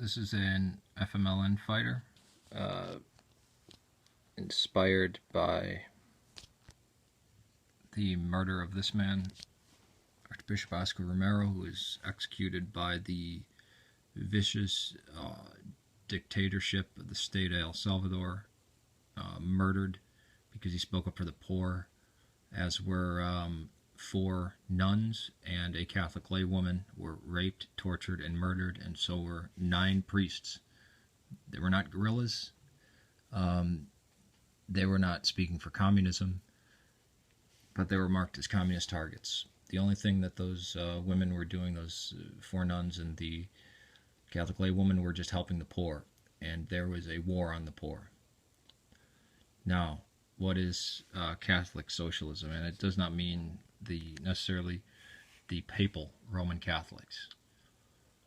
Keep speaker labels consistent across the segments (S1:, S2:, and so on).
S1: This is an FMLN fighter, uh, inspired by the murder of this man, Archbishop Oscar Romero, who was executed by the vicious dictatorship of the state of El Salvador, murdered because he spoke up for the poor, as were 4 nuns and a Catholic laywoman were raped, tortured, and murdered, and so were 9 priests. They were not guerrillas. They were not speaking for communism, but they were marked as communist targets. The only thing that those women were doing, those 4 nuns and the Catholic laywoman, were just helping the poor, and there was a war on the poor. Now, what is Catholic socialism? And it does not mean necessarily the papal Roman Catholics.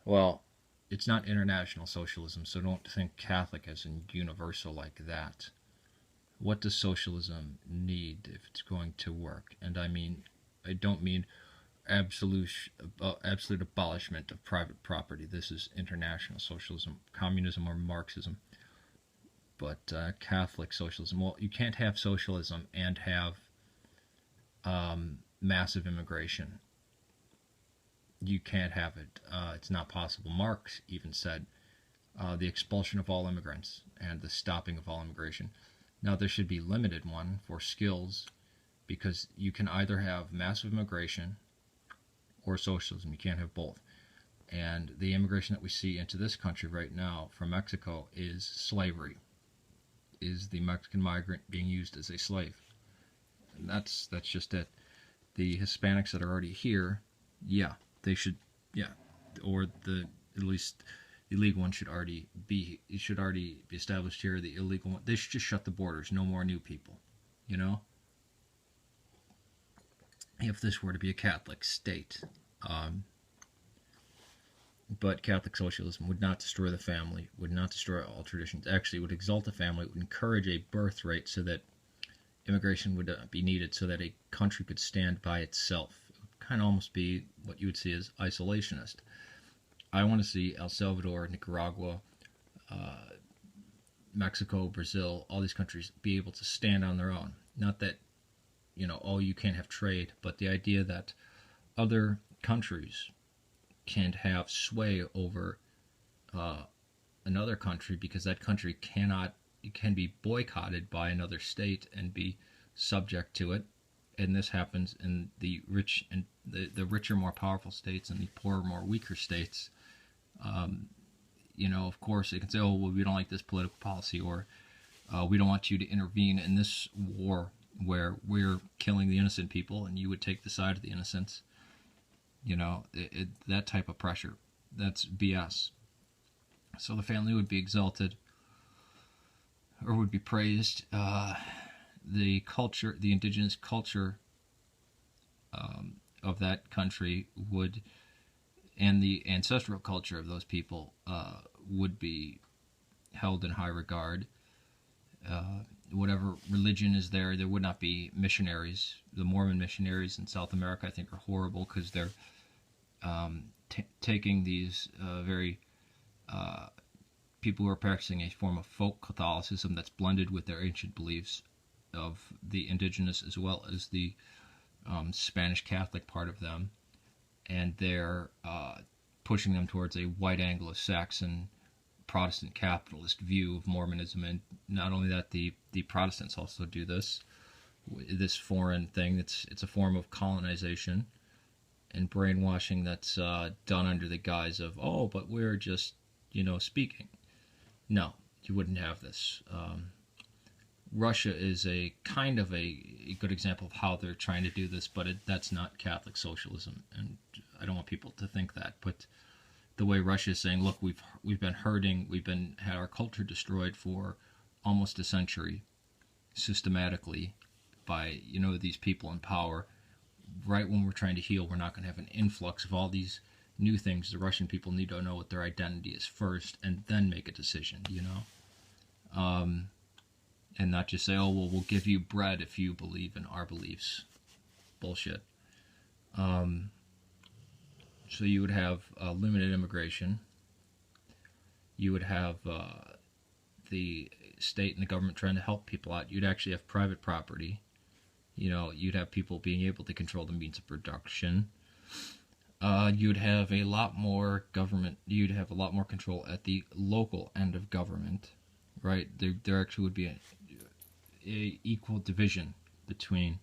S1: Well, it's not international socialism, so don't think Catholic as in universal like that. What does socialism need if it's going to work? And I don't mean absolute abolishment of private property. This is international socialism, communism, or Marxism. But Catholic socialism, well, you can't have socialism and have massive immigration. You can't have it. It's not possible. Marx even said the expulsion of all immigrants and the stopping of all immigration. Now, there should be limited one for skills, because you can either have massive immigration or socialism. You can't have both. And the immigration that we see into this country right now from Mexico is slavery, is the Mexican migrant being used as a slave. And that's just it. The Hispanics that are already here, yeah, they should, yeah, or at least the illegal one should already be established here. The illegal one, they should just shut the borders. No more new people, you know. If this were to be a Catholic state, but Catholic socialism would not destroy the family, would not destroy all traditions. Actually, it would exalt the family, it would encourage a birth rate so that immigration would be needed, so that a country could stand by itself. It would kind of almost be what you would see as isolationist. I want to see El Salvador, Nicaragua, Mexico, Brazil, all these countries be able to stand on their own. Not that, oh, you can't have trade, but the idea that other countries can have sway over another country, because that country can be boycotted by another state and be subject to it. And this happens in the rich and the richer, more powerful states, and the poorer, more weaker states. Of course, they can say, oh, well, we don't like this political policy, or we don't want you to intervene in this war where we're killing the innocent people, and you would take the side of the innocents. That type of pressure, that's BS. So the family would be exalted, or would be praised. The culture, the indigenous culture of that country would, and the ancestral culture of those people would be held in high regard. Whatever religion is there, there would not be missionaries. The Mormon missionaries in South America, I think, are horrible, because they're taking these very people who are practicing a form of folk Catholicism that's blended with their ancient beliefs of the indigenous, as well as the Spanish Catholic part of them, and they're pushing them towards a white Anglo-Saxon Protestant capitalist view of Mormonism. And not only that, the Protestants also do this foreign thing. It's a form of colonization and brainwashing that's done under the guise of, oh, but we're just, speaking. No, you wouldn't have this. Russia is a kind of a good example of how they're trying to do this, but that's not Catholic socialism, and I don't want people to think that. But the way Russia is saying, look, we've been hurting, had our culture destroyed for almost a century, systematically, by these people in power. Right when we're trying to heal, we're not going to have an influx of all these new things. The Russian people need to know what their identity is first, and then make a decision. And not just say, oh, well, we'll give you bread if you believe in our beliefs. Bullshit. So you would have limited immigration. You would have the state and the government trying to help people out. You'd actually have private property. You'd have people being able to control the means of production. You'd have a lot more government. You'd have a lot more control at the local end of government, right? There actually would be a equal division between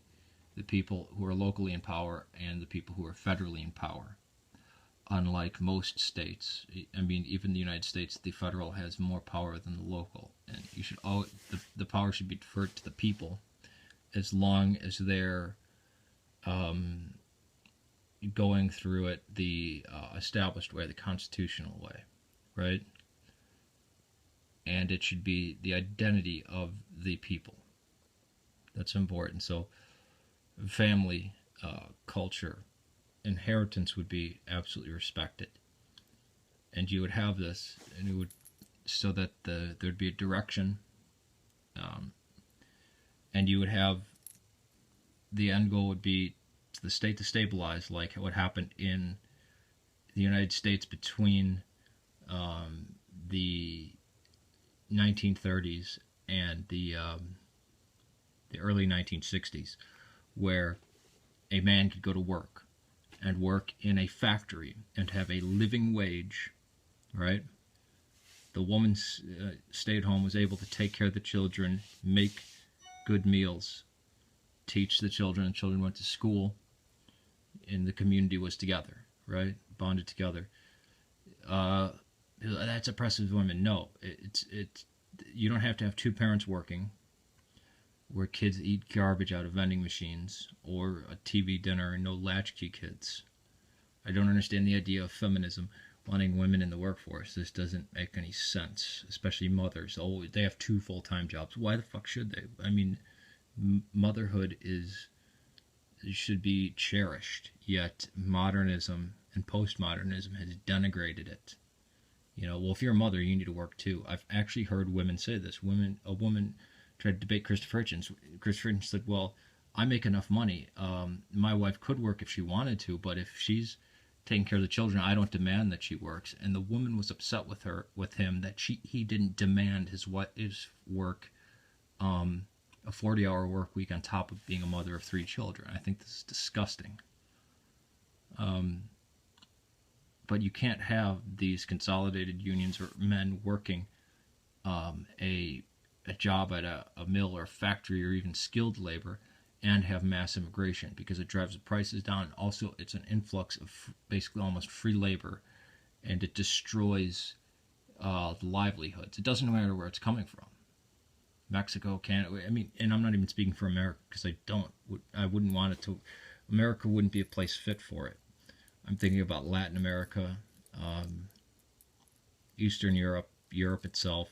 S1: the people who are locally in power and the people who are federally in power. Unlike most states, I mean, even the United States, the federal has more power than the local, and the power should be deferred to the people, as long as they're going through it the established way, the constitutional way, right? And it should be the identity of the people. That's important. So, family, culture, inheritance would be absolutely respected, and you would have this, and it would so that there'd be a direction, and you would have the end goal would be the state to stabilize, like what happened in the United States between the 1930s and the early 1960s, where a man could go to work and work in a factory and have a living wage, right? The woman stayed home, was able to take care of the children, make good meals, teach the children, and children went to school, and the community was together, right? Bonded together. That's oppressive women. No, it's you don't have to have two parents working, where kids eat garbage out of vending machines, or a TV dinner and no latchkey kids. I don't understand the idea of feminism wanting women in the workforce. This doesn't make any sense, especially mothers. Oh, they have two full-time jobs. Why the fuck should they? I mean, motherhood should be cherished, yet modernism and postmodernism has denigrated it. Well, if you're a mother, you need to work too. I've actually heard women say this. A woman tried to debate Christopher Hitchens. Christopher Hitchens said, well, I make enough money. My wife could work if she wanted to, but if she's taking care of the children, I don't demand that she works. And the woman was upset with him that he didn't demand his work, a 40-hour work week on top of being a mother of 3 children. I think this is disgusting. But you can't have these consolidated unions or men working a job at a mill or a factory or even skilled labor and have mass immigration, because it drives the prices down. Also, it's an influx of basically almost free labor, and it destroys the livelihoods. It doesn't matter where it's coming from. Mexico, Canada, I mean, and I'm not even speaking for America, because I wouldn't want it to. America wouldn't be a place fit for it. I'm thinking about Latin America, Eastern Europe, Europe itself,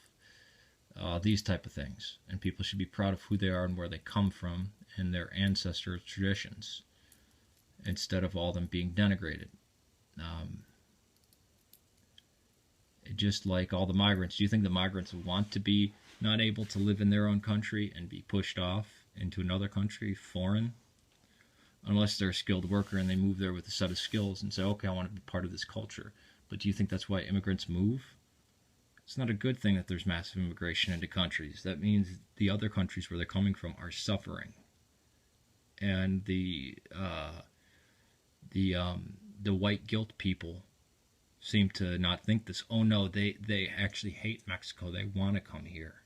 S1: these type of things. And people should be proud of who they are and where they come from and their ancestors' traditions, instead of all them being denigrated. Just like all the migrants. Do you think the migrants want to be not able to live in their own country and be pushed off into another country, foreign? Unless they're a skilled worker and they move there with a set of skills and say, okay, I want to be part of this culture. But do you think that's why immigrants move? It's not a good thing that there's massive immigration into countries. That means the other countries where they're coming from are suffering. And the white guilt people seem to not think this. Oh no, they actually hate Mexico. They want to come here.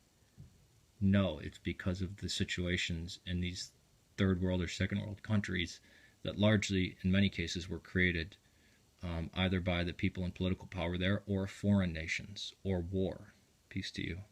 S1: No, it's because of the situations in these third world or second world countries that largely, in many cases, were created either by the people in political power there or foreign nations or war. Peace to you.